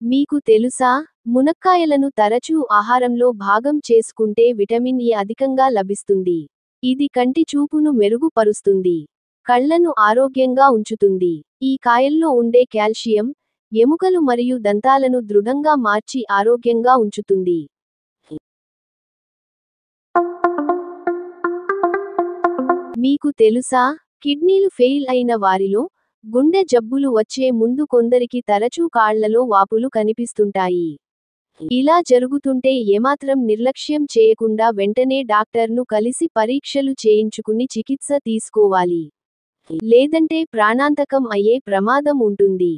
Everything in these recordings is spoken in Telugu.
మీకు తెలుసా, మునక్కాయలను తరచూ ఆహారంలో భాగం చేసుకుంటే విటమిన్ ఇ అధికంగా లభిస్తుంది. ఇది కంటి చూపును మెరుగుపరుస్తుంది. కళ్లను ఆరోగ్యంగా ఉంచుతుంది. ఈ కాయల్లో ఉండే కాల్షియం, ఎముకలు మరియు దంతాలను దృఢంగా మార్చి ఆరోగ్యంగా ఉంచుతుంది. మీకు తెలుసా, కిడ్నీలు ఫెయిల్ అయిన వారిలో, గుండె జబ్బులు వచ్చే ముందు కొందరికి తరచూ కాళ్లలో వాపులు కనిపిస్తుంటాయి. ఇలా జరుగుతుంటే ఏమాత్రం నిర్లక్ష్యం చేయకుండా వెంటనే డాక్టర్ను కలిసి పరీక్షలు చేయించుకుని చికిత్స తీసుకోవాలి. లేదంటే ప్రాణాంతకం అయ్యే ప్రమాదం ఉంటుంది.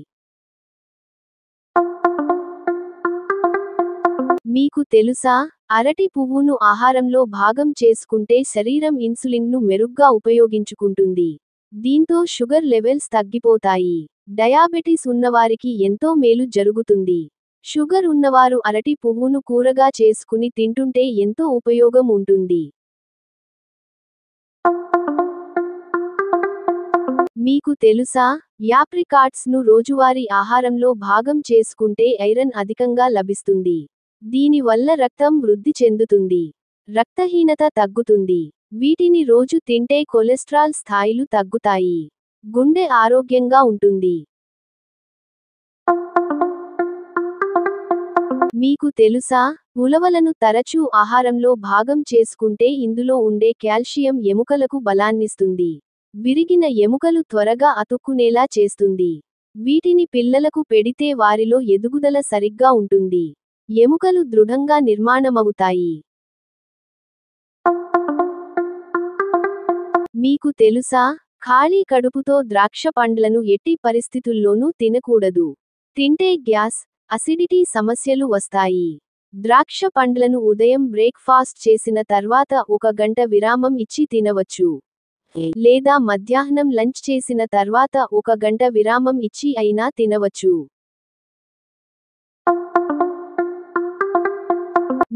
మీకు తెలుసా, అరటి పువ్వును ఆహారంలో భాగం చేసుకుంటే శరీరం ఇన్సులిన్ను మెరుగ్గా ఉపయోగించుకుంటుంది. దీంతో షుగర్ లెవెల్స్ తగ్గిపోతాయి. డయాబెటిస్ ఉన్నవారికి ఎంతో మేలు జరుగుతుంది. షుగర్ ఉన్నవారు అరటి పువ్వును కూరగా చేసుకుని తింటుంటే ఎంతో ఉపయోగం ఉంటుంది. మీకు తెలుసా, యాప్రికాట్స్ ను రోజువారీ ఆహారంలో భాగం చేసుకుంటే ఐరన్ అధికంగా లభిస్తుంది. దీనివల్ల రక్తం వృద్ధి చెందుతుంది. రక్తహీనత తగ్గుతుంది. వీటిని రోజు తింటే కొలెస్ట్రాల్ స్థాయిలు తగ్గుతాయి. గుండె ఆరోగ్యంగా ఉంటుంది. మీకు తెలుసా, ఉలవలను తరచూ ఆహారంలో భాగం చేసుకుంటే ఇందులో ఉండే కాల్షియం ఎముకలకు బలాన్నిస్తుంది. విరిగిన ఎముకలు త్వరగా అతుక్కునేలా చేస్తుంది. వీటిని పిల్లలకు పెడితే వారిలో ఎదుగుదల సరిగ్గా ఉంటుంది. ఎముకలు దృఢంగా నిర్మాణమవుతాయి. మీకు తెలుసా, ఖాళీ కడుపుతో ద్రాక్ష పండ్లను ఎట్టి పరిస్థితుల్లోనూ తినకూడదు. తింటే గ్యాస్, అసిడిటీ సమస్యలు వస్తాయి. ద్రాక్ష పండ్లను ఉదయం బ్రేక్ఫాస్ట్ చేసిన తర్వాత 1 గంట విరామం ఇచ్చి తినవచ్చు. లేదా మధ్యాహ్నం లంచ్ చేసిన తర్వాత 1 గంట విరామం ఇచ్చి అయినా తినవచ్చు.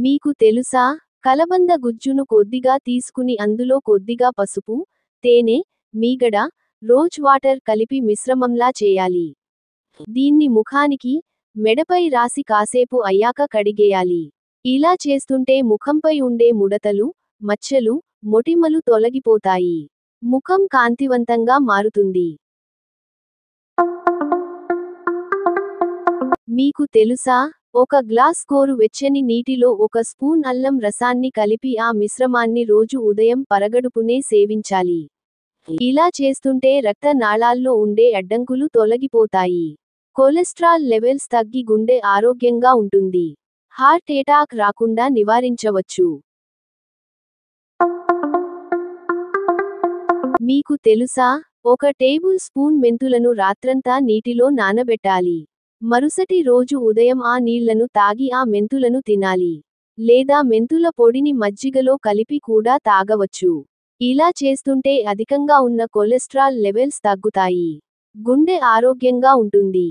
మీకు తెలుసా, కలబంద గుజ్జును కొద్దిగా తీసుకుని అందులో కొద్దిగా పసుపు, తేనె, మీగడ, రోజ్ వాటర్ కలిపి మిశ్రమంలా చేయాలి. దీన్ని ముఖానికి, మెడపై రాసి కాసేపు అయ్యాక కడిగేయాలి. ఇలా చేస్తుంటే ముఖంపై ఉండే ముడతలు, మచ్చలు, మొటిమలు తొలగిపోతాయి. ముఖం కాంతివంతంగా మారుతుంది. మీకు తెలుసా, 1 గ్లాస్ గోరువెచ్చని నీటిలో 1 స్పూన్ అల్లం రసాన్ని కలిపి ఆ మిశ్రమాన్ని రోజు ఉదయం పరగడుపునే సేవించాలి. ఇలా చేస్తుంటే రక్త నాళాల్లో ఉండే అడ్డంకులు తొలగిపోతాయి. కొలెస్ట్రాల్ లెవెల్స్ తగ్గి గుండె ఆరోగ్యంగా ఉంటుంది. హార్ట్ ఎటాక్ రాకుండా నివారించవచ్చు. మీకు తెలుసా, 1 టేబుల్ స్పూన్ మెంతులను రాత్రంతా నీటిలో నానబెట్టాలి. మరుసటి రోజు ఉదయం ఆ నీళ్లను తాగి ఆ మెంతులను తినాలి. లేదా మెంతుల పొడిని మజ్జిగలో కలిపి కూడా తాగవచ్చు. ఇలా చేస్తుంటే అధికంగా ఉన్న కొలెస్ట్రాల్ లెవెల్స్ తగ్గుతాయి. గుండె ఆరోగ్యంగా ఉంటుంది.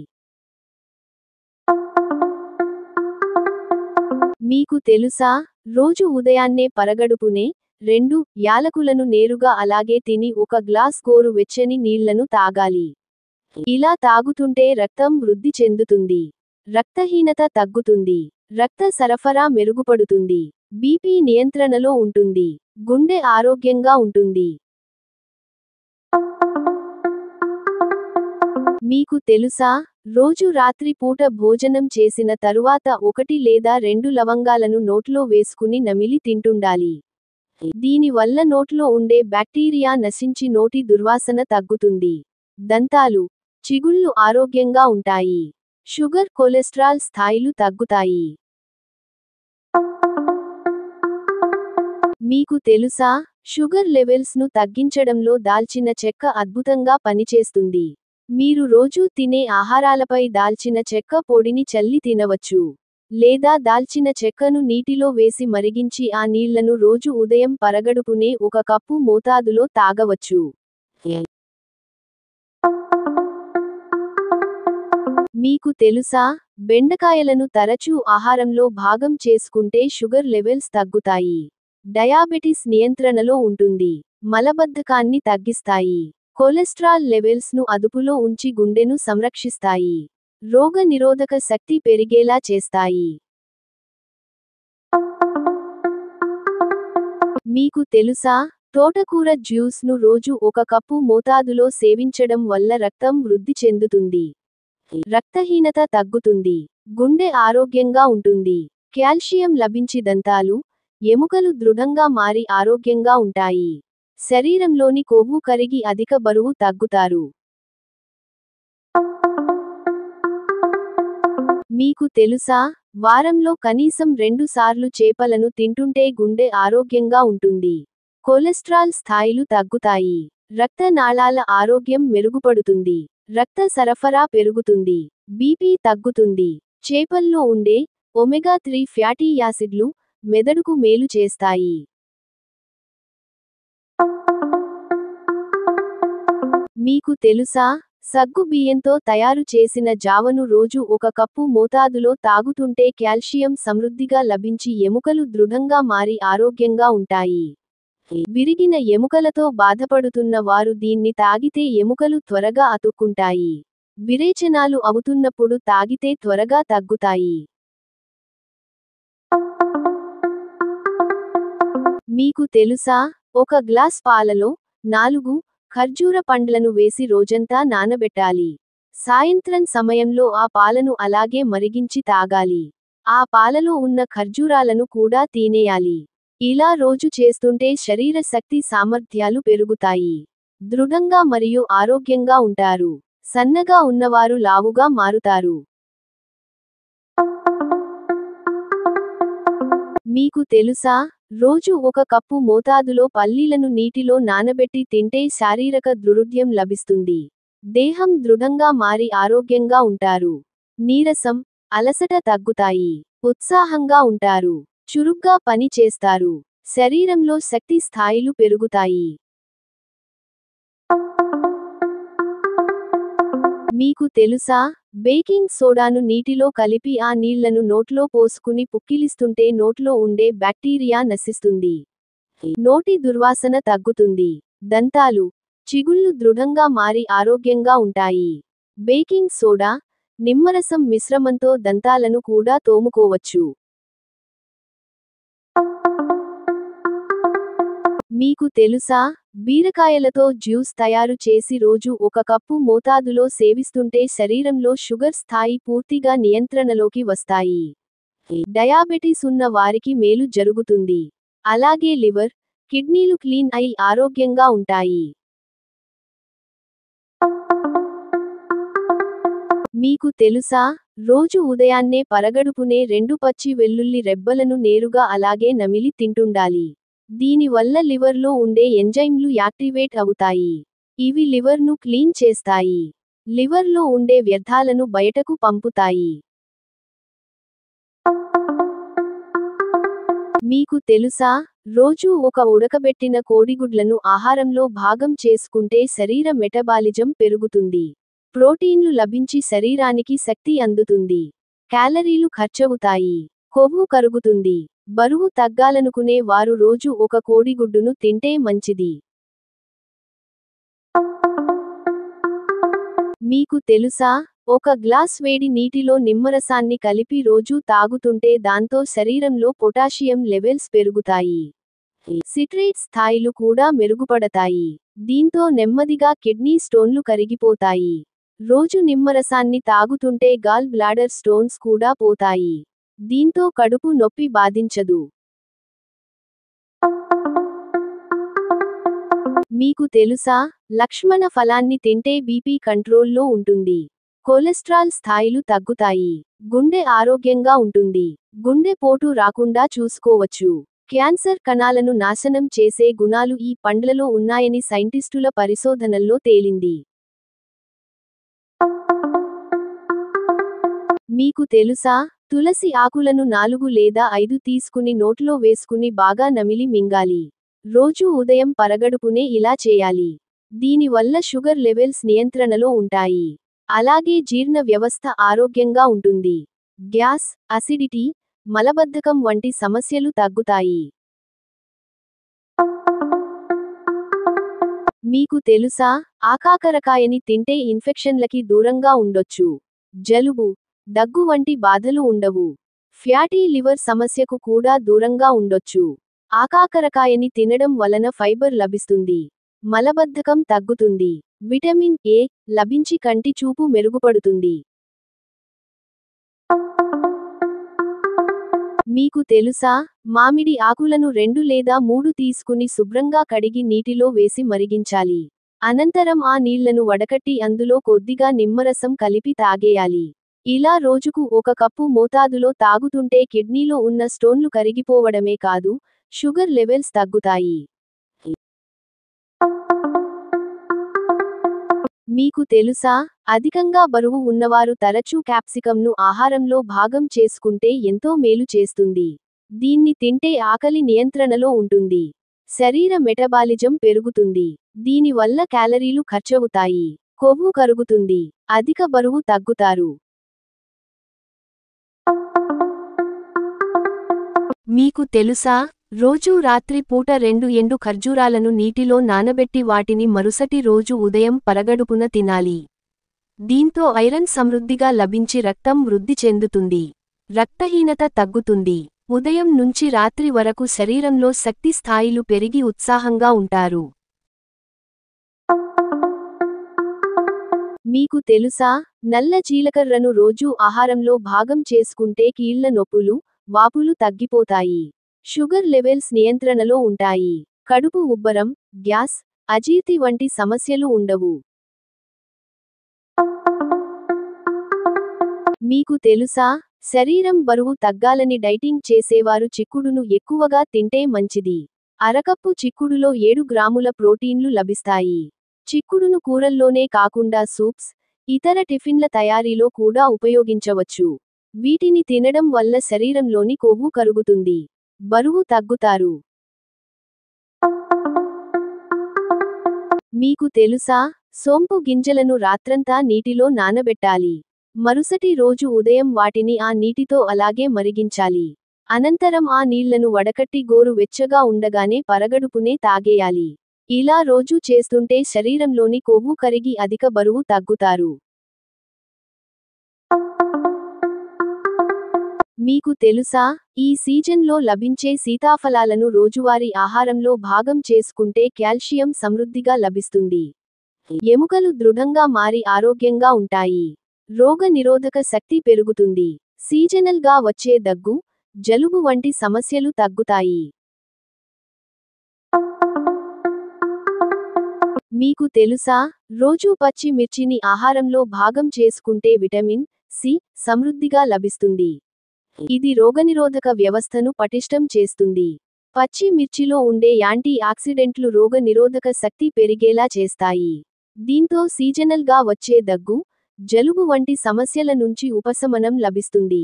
మీకు తెలుసా, రోజు ఉదయాన్నే పరగడుపునే 2 యాలకులను నేరుగా అలాగే తిని 1 గ్లాస్ గోరువెచ్చని నీళ్లను తాగాలి. ఇలా తాగుతుంటే రక్తం వృద్ధి చెందుతుంది. రక్తహీనత తగ్గుతుంది. రక్త సరఫరా మెరుగుపడుతుంది. బీపీ నియంత్రణలో ఉంటుంది. గుండె ఆరోగ్యంగా ఉంటుంది. మీకు తెలుసా, రోజు రాత్రి పూట భోజనం చేసిన తరువాత 1 లేదా 2 లవంగాలను నోట్లో వేసుకుని నమిలి తింటుండాలి. దీనివల్ల నోట్లో ఉండే బ్యాక్టీరియా నశించి నోటి దుర్వాసన తగ్గుతుంది. దంతాలు, చిగుళ్ళు ఆరోగ్యంగా ఉంటాయి. షుగర్ కొలెస్ట్రాల్ స్థాయిలు తగ్గుతాయి. మీకు తెలుసా, షుగర్ లెవెల్స్ ను తగ్గించడంలో దాల్చిన చెక్క అద్భుతంగా పనిచేస్తుంది. మీరు రోజూ తినే ఆహారాలపై దాల్చిన చెక్క పొడిని చల్లి తినవచ్చు. లేదా దాల్చిన చెక్కను నీటిలో వేసి మరిగించి ఆ నీళ్లను రోజు ఉదయం పరగడుపునే 1 కప్పు మోతాదులో తాగవచ్చు. మీకు తెలుసా, బెండకాయలను తరచూ ఆహారంలో భాగం చేసుకుంటే షుగర్ లెవెల్స్ తగ్గుతాయి. డయాబెటిస్ నియంత్రణలో ఉంటుంది. మలబద్ధకాన్ని తగ్గిస్తాయి. కొలెస్ట్రాల్ లెవెల్స్ ను అదుపులో ఉంచి గుండెను సంరక్షిస్తాయి. రోగ నిరోధక శక్తి పెరిగేలా చేస్తాయి. మీకు తెలుసా? తోటకూర జ్యూస్ను రోజు ఒక కప్పు మోతాదులో సేవించడం వల్ల రక్తం వృద్ధి చెందుతుంది. రక్తహీనత తగ్గుతుంది. గుండె ఆరోగ్యంగా ఉంటుంది. కాల్షియం లభించి దంతాలు, ఎముకలు దృఢంగా మారి ఆరోగ్యంగా ఉంటాయి. శరీరంలోని కొవ్వు కరిగి అధిక బరువు తగ్గుతారు. మీకు తెలుసా? వారంలో కనీసం 2 సార్లు చేపలను తింటుంటే గుండె ఆరోగ్యంగా ఉంటుంది. కొలెస్ట్రాల్ స్థాయిలు తగ్గుతాయి. రక్తనాళాల ఆరోగ్యం మెరుగుపడుతుంది. రక్త సరఫరా పెరుగుతుంది. బీపీ తగ్గుతుంది. చేపల్లో ఉండే ఒమెగా 3 ఫ్యాటీ యాసిడ్లు మెదడుకు మేలు చేస్తాయి. మీకు తెలుసా? సగ్గు బియ్యంతో తయారు చేసిన జావను రోజు ఒక కప్పు మోతాదులో తాగుతుంటే కాల్షియం సమృద్ధిగా లభించి ఎముకలు దృఢంగా మారి ఆరోగ్యంగా ఉంటాయి. విరిగిన ఎముకలతో బాధపడుతున్న వారు దీన్ని తాగితే ఎముకలు త్వరగా అతుక్కుంటాయి. విరేచనాలు అవుతున్నప్పుడు తాగితే త్వరగా తగ్గుతాయి. మీకు తెలుసా? ఒక గ్లాస్ పాలలో 4 ఖర్జూర పండ్లను వేసి రోజంతా నానబెట్టాలి. సాయంత్రం సమయంలో ఆ పాలను అలాగే మరిగించి తాగాలి. ఆ పాలలో ఉన్న ఖర్జూరాలను కూడా తినేయాలి. ఇలా రోజు చేస్తుంటే శరీర శక్తి సామర్థ్యాలు పెరుగుతాయి. దృఢంగా మరియు ఆరోగ్యంగా ఉంటారు. సన్నగా ఉన్నవారు లావుగా మారుతారు. మీకు తెలుసా? రోజు ఒక కప్పు మోతాదులో పల్లీలను నీటిలో నానబెట్టి తింటే శారీరక దృఢత్వం లభిస్తుంది. దేహం దృఢంగా మారి ఆరోగ్యంగా ఉంటారు. నీరసం, అలసట తగ్గుతాయి. ఉత్సాహంగా ఉంటారు. చురుగ్గా పని చేస్తారు. శరీరంలో శక్తి స్థాయిలు పెరుగుతాయి. మీకు తెలుసా? బేకింగ్ సోడాను నీటిలో కలిపి ఆ నీళ్లను నోట్లో పోసుకుని పుక్కిలిస్తుంటే నోట్లో ఉండే బ్యాక్టీరియా నశిస్తుంది. నోటి దుర్వాసన తగ్గుతుంది. దంతాలు, చిగుళ్ళు దృఢంగా మారి ఆరోగ్యంగా ఉంటాయి. బేకింగ్ సోడా, నిమ్మరసం మిశ్రమంతో దంతాలను కూడా తోముకోవచ్చు. మీకు తెలుసా? బీరకాయలతో జ్యూస్ తయారు చేసి రోజు ఒక కప్పు మోతాదులో సేవిస్తుంటే శరీరంలో షుగర్ స్థాయి పూర్తిగా నియంత్రణలోకి వస్తాయి. డయాబెటిస్ ఉన్న వారికి మేలు జరుగుతుంది. అలాగే లివర్, కిడ్నీలు క్లీన్ అయి ఆరోగ్యంగా ఉంటాయి. మీకు తెలుసా? రోజు ఉదయాన్నే పరగడుపునే 2 పచ్చి వెల్లుల్లి రెబ్బలను నేరుగా అలాగే నమిలి తింటుండాలి. దీనివల్ల లివర్లో ఉండే ఎంజైమ్లు యాక్టివేట్ అవుతాయి. ఇవి లివర్ను క్లీన్ చేస్తాయి. లివర్లో ఉండే వ్యర్థాలను బయటకు పంపుతాయి. మీకు తెలుసా? రోజూ ఒక ఉడకబెట్టిన కోడిగుడ్లను ఆహారంలో భాగం చేసుకుంటే శరీర మెటబాలిజం పెరుగుతుంది. ప్రోటీన్లు లభించి శరీరానికి శక్తి అందుతుంది. క్యాలరీలు ఖర్చవుతాయి. కొవ్వు కరుగుతుంది. బరువు తగ్గాలనుకునే వారు రోజు ఒక కోడిగుడ్డును తింటే మంచిది. మీకు తెలుసా? ఒక గ్లాస్ వేడి నీటిలో నిమ్మరసాన్ని కలిపి రోజూ తాగుతుంటే దాంతో శరీరంలో పొటాషియం లెవెల్స్ పెరుగుతాయి. సిట్రేట్ స్థాయిలు కూడా మెరుగుపడతాయి. దీంతో నెమ్మదిగా కిడ్నీ స్టోన్లు కరిగిపోతాయి. రోజు నిమ్మరసాన్ని తాగుతుంటే గాల్ బ్లాడర్ స్టోన్స్ కూడా పోతాయి. దీంతో కడుపు నొప్పి బాధించదు. మీకు తెలుసా? లక్ష్మణ ఫలాన్ని తింటే బీపీ కంట్రోల్లో ఉంటుంది. కొలెస్ట్రాల్ స్థాయిలు తగ్గుతాయి. గుండె ఆరోగ్యంగా ఉంటుంది. గుండె పోటు రాకుండా చూసుకోవచ్చు. క్యాన్సర్ కణాలను నాశనం చేసే గుణాలు ఈ పండ్లలో ఉన్నాయని సైంటిస్టుల పరిశోధనల్లో తేలింది. మీకు తెలుసా? తులసి ఆకులను 4 లేదా 5 తీసుకుని నోట్లో వేసుకుని బాగా నమిలి మింగాలి. రోజూ ఉదయం పరగడుపునే ఇలా చేయాలి. దీనివల్ల షుగర్ లెవెల్స్ నియంత్రణలో ఉంటాయి. అలాగే జీర్ణ వ్యవస్థ ఆరోగ్యంగా ఉంటుంది. గ్యాస్, అసిడిటీ, మలబద్ధకం వంటి సమస్యలు తగ్గుతాయి. మీకు తెలుసా? ఆకాకరకాయని తింటే ఇన్ఫెక్షన్లకి దూరంగా ఉండొచ్చు. జలుబు, దగ్గు వంటి బాధలు ఉండవు. ఫ్యాటీ లివర్ సమస్యకు కూడా దూరంగా ఉండొచ్చు. ఆకాకరకాయని తినడం వలన ఫైబర్ లభిస్తుంది. మలబద్ధకం తగ్గుతుంది. విటమిన్ ఏ లభించి కంటి చూపు మెరుగుపడుతుంది. మీకు తెలుసా, మామిడి ఆకులను 2 లేదా 3 తీసుకుని శుభ్రంగా కడిగి నీటిలో వేసి మరిగించాలి. అనంతరం ఆ నీళ్లను వడకట్టి అందులో కొద్దిగా నిమ్మరసం కలిపి తాగేయాలి. ఇలా రోజుకు 1 కప్పు మోతాదులో తాగుతుంటే కిడ్నీలో ఉన్న స్టోన్లు కరిగిపోవడమే కాదు, షుగర్ లెవెల్స్ తగ్గుతాయి. మీకు తెలుసా, అధికంగా బరువు ఉన్నవారు తరచూ క్యాప్సికమ్ను ఆహారంలో భాగం చేసుకుంటే ఎంతో మేలు చేస్తుంది. దీన్ని తింటే ఆకలి నియంత్రణలో ఉంటుంది. శరీర మెటబాలిజం పెరుగుతుంది. దీనివల్ల క్యాలరీలు ఖర్చవుతాయి. కొవ్వు కరుగుతుంది. అధిక బరువు తగ్గుతారు. మీకు తెలుసా, రోజూ రాత్రి పూట 2 ఎండు ఖర్జూరాలను నీటిలో నానబెట్టి వాటిని మరుసటి రోజు ఉదయం పరగడుపున తినాలి. దీంతో ఐరన్ సమృద్ధిగా లభించి రక్తం వృద్ధి చెందుతుంది. రక్తహీనత తగ్గుతుంది. ఉదయం నుంచి రాత్రి వరకు శరీరంలో శక్తి స్థాయిలు పెరిగి ఉత్సాహంగా ఉంటారు. మీకు తెలుసా, నల్ల జీలకర్రను రోజూ ఆహారంలో భాగం చేసుకుంటే కీళ్ల నొప్పులు, వాపులు తగ్గిపోతాయి. షుగర్ లెవెల్స్ నియంత్రణలో ఉంటాయి. కడుపు ఉబ్బరం, గ్యాస్, అజీర్తి వంటి సమస్యలు ఉండవు. మీకు తెలుసా, శరీరం బరువు తగ్గాలని డైటింగ్ చేసేవారు చిక్కుడును ఎక్కువగా తింటే మంచిది. అరకప్పు చిక్కుడులో 7 గ్రాముల ప్రోటీన్లు లభిస్తాయి. చిక్కుడును కూరల్లోనే కాకుండా సూప్స్, ఇతర టిఫిన్ల తయారీలో కూడా ఉపయోగించవచ్చు. వీటిని తినడం వల్ల శరీరంలోని కొవ్వు కరుగుతుంది. బరువు తగ్గుతారు. మీకు తెలుసా, సోంపు గింజలను రాత్రంతా నీటిలో నానబెట్టాలి. మరుసటి రోజు ఉదయం వాటిని ఆ నీటితో అలాగే మరిగించాలి. అనంతరం ఆ నీళ్లను వడకట్టి గోరు వెచ్చగా ఉండగానే పరగడుపునే తాగేయాలి. ఇలా రోజూ చేస్తుంటే శరీరంలోని కొవ్వు కరిగి అధిక బరువు తగ్గుతారు. మీకు తెలుసా, ఈ సీజన్లో లభించే సీతాఫలాలను రోజువారీ ఆహారంలో భాగం చేసుకుంటే కాల్షియం సమృద్ధిగా లభిస్తుంది. ఎముకలు దృఢంగా మారి ఆరోగ్యంగా ఉంటాయి. రోగ నిరోధక శక్తి పెరుగుతుంది. సీజనల్గా వచ్చే దగ్గు, జలుబు వంటి సమస్యలు తగ్గుతాయి. మీకు తెలుసా, రోజూ పచ్చి మిర్చిని ఆహారంలో భాగం చేసుకుంటే విటమిన్ సి సమృద్ధిగా లభిస్తుంది. ఇది రోగనిరోధక వ్యవస్థను పటిష్టం చేస్తుంది. పచ్చి మిర్చిలో ఉండే యాంటీ ఆక్సిడెంట్లు రోగ నిరోధక శక్తి పెరిగేలా చేస్తాయి. దీంతో సీజనల్గా వచ్చే దగ్గు, జలుబు వంటి సమస్యల నుంచి ఉపశమనం లభిస్తుంది.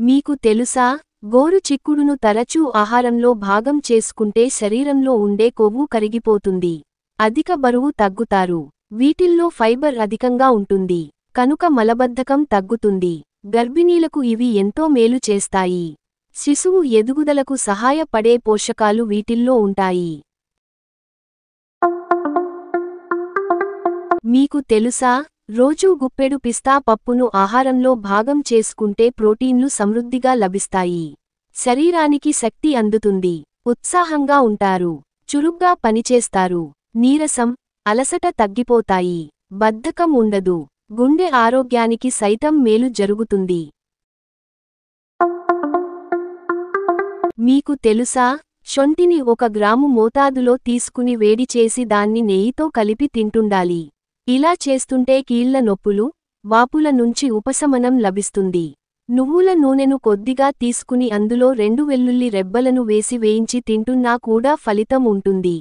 మీకు తెలుసా, గోరు చిక్కుడును తరచూ ఆహారంలో భాగం చేసుకుంటే శరీరంలో ఉండే కొవ్వు కరిగిపోతుంది. అధిక బరువు తగ్గుతారు. వీటిల్లో ఫైబర్ అధికంగా ఉంటుంది. కనుక మలబద్ధకం తగ్గుతుంది. గర్భిణీలకు ఇవి ఎంతో మేలు చేస్తాయి. శిశువు ఎదుగుదలకు సహాయపడే పోషకాలు వీటిల్లో ఉంటాయి. మీకు తెలుసా, రోజూ గుప్పెడు పిస్తా పప్పును ఆహారంలో భాగం చేసుకుంటే ప్రోటీన్లు సమృద్ధిగా లభిస్తాయి. శరీరానికి శక్తి అందుతుంది. ఉత్సాహంగా ఉంటారు. చురుగ్గా పనిచేస్తారు. నీరసం, అలసట తగ్గిపోతాయి. బద్ధకం ఉండదు. గుండె ఆరోగ్యానికి సైతం మేలు జరుగుతుంది. మీకు తెలుసా, శొంఠిని 1 గ్రాము మోతాదులో తీసుకుని వేడి చేసి దాన్ని నెయ్యితో కలిపి తింటుండాలి. ఇలా చేస్తుంటే కీళ్ల నొప్పులు, వాపుల నుంచి ఉపశమనం లభిస్తుంది. నువ్వుల నూనెను కొద్దిగా తీసుకుని అందులో 2 వెల్లుల్లి రెబ్బలను వేసి వేయించి తింటున్నా కూడా ఫలితం ఉంటుంది.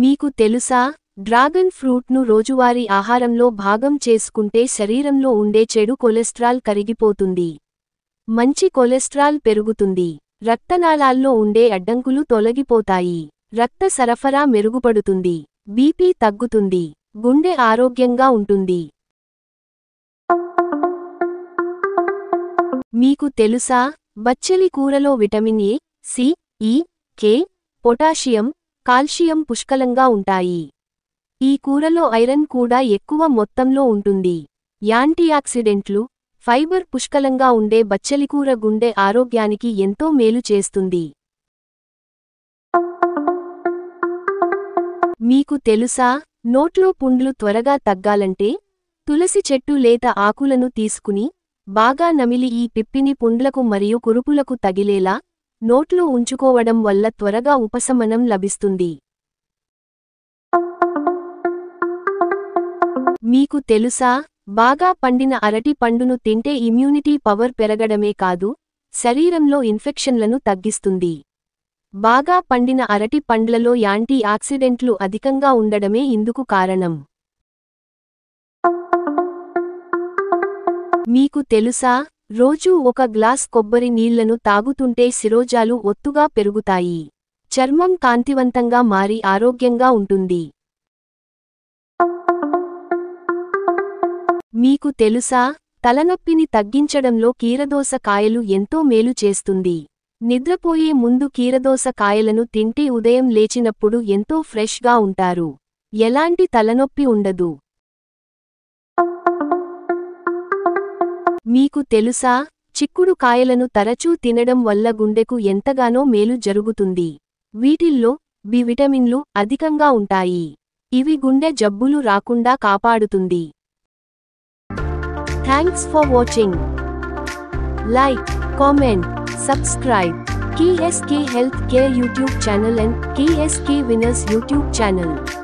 మీకు తెలుసా, డ్రాగన్ ఫ్రూట్ను రోజువారీ ఆహారంలో భాగం చేసుకుంటే శరీరంలో ఉండే చెడు కొలెస్ట్రాల్ కరిగిపోతుంది. మంచి కొలెస్ట్రాల్ పెరుగుతుంది. రక్తనాళాల్లో ఉండే అడ్డంకులు తొలగిపోతాయి. రక్త సరఫరా మెరుగుపడుతుంది. బీపీ తగ్గుతుంది. గుండె ఆరోగ్యంగా ఉంటుంది. మీకు తెలుసా, బచ్చలి కూరలో విటమిన్ ఏ, సి, ఈ, కే, పొటాషియం, కాల్షియం పుష్కలంగా ఉంటాయి. ఈ కూరలో ఐరన్ కూడా ఎక్కువ మొత్తంలో ఉంటుంది. యాంటీఆక్సిడెంట్లు, ఫైబర్ పుష్కలంగా ఉండే బచ్చలికూర గుండె ఆరోగ్యానికి ఎంతో మేలు చేస్తుంది. మీకు తెలుసా, నోట్లో పుండ్లు త్వరగా తగ్గాలంటే తులసి చెట్టు లేత ఆకులను తీసుకుని బాగా నమిలి ఈ పిప్పిని పుండ్లకు మరియు కురుపులకు తగిలేలా నోట్లో ఉంచుకోవడం వల్ల త్వరగా ఉపశమనం లభిస్తుంది. మీకు తెలుసా, బాగా పండిన అరటి పండును తింటే ఇమ్యూనిటీ పవర్ పెరగడమే కాదు, శరీరంలో ఇన్ఫెక్షన్లను తగ్గిస్తుంది. బాగా పండిన అరటి పండ్లలో యాంటీ ఆక్సిడెంట్లు అధికంగా ఉండడమే ఇందుకు కారణం. మీకు తెలుసా, రోజూ ఒక గ్లాస్ కొబ్బరి నీళ్లను తాగుతుంటే శిరోజాలు ఒత్తుగా పెరుగుతాయి. చర్మం కాంతివంతంగా మారి ఆరోగ్యంగా ఉంటుంది. మీకు తెలుసా, తలనొప్పిని తగ్గించడంలో కీరదోస కాయలు ఎంతో మేలు చేస్తుంది. నిద్రపోయే ముందు కీరదోస కాయలను తింటే ఉదయం లేచినప్పుడు ఎంతో ఫ్రెష్గా ఉంటారు. ఎలాంటి తలనొప్పి ఉండదు. మీకు తెలుసా, చిక్కుడు కాయలను తరచూ తినడం వల్ల గుండెకు ఎంతగానో మేలు జరుగుతుంది. వీటిల్లో బి విటమిన్లు అధికంగా ఉంటాయి. ఇవి గుండె జబ్బులు రాకుండా కాపాడుతుంది. Thanks for watching. Like, comment, subscribe KSK Health Care YouTube channel and KSK Winners YouTube channel.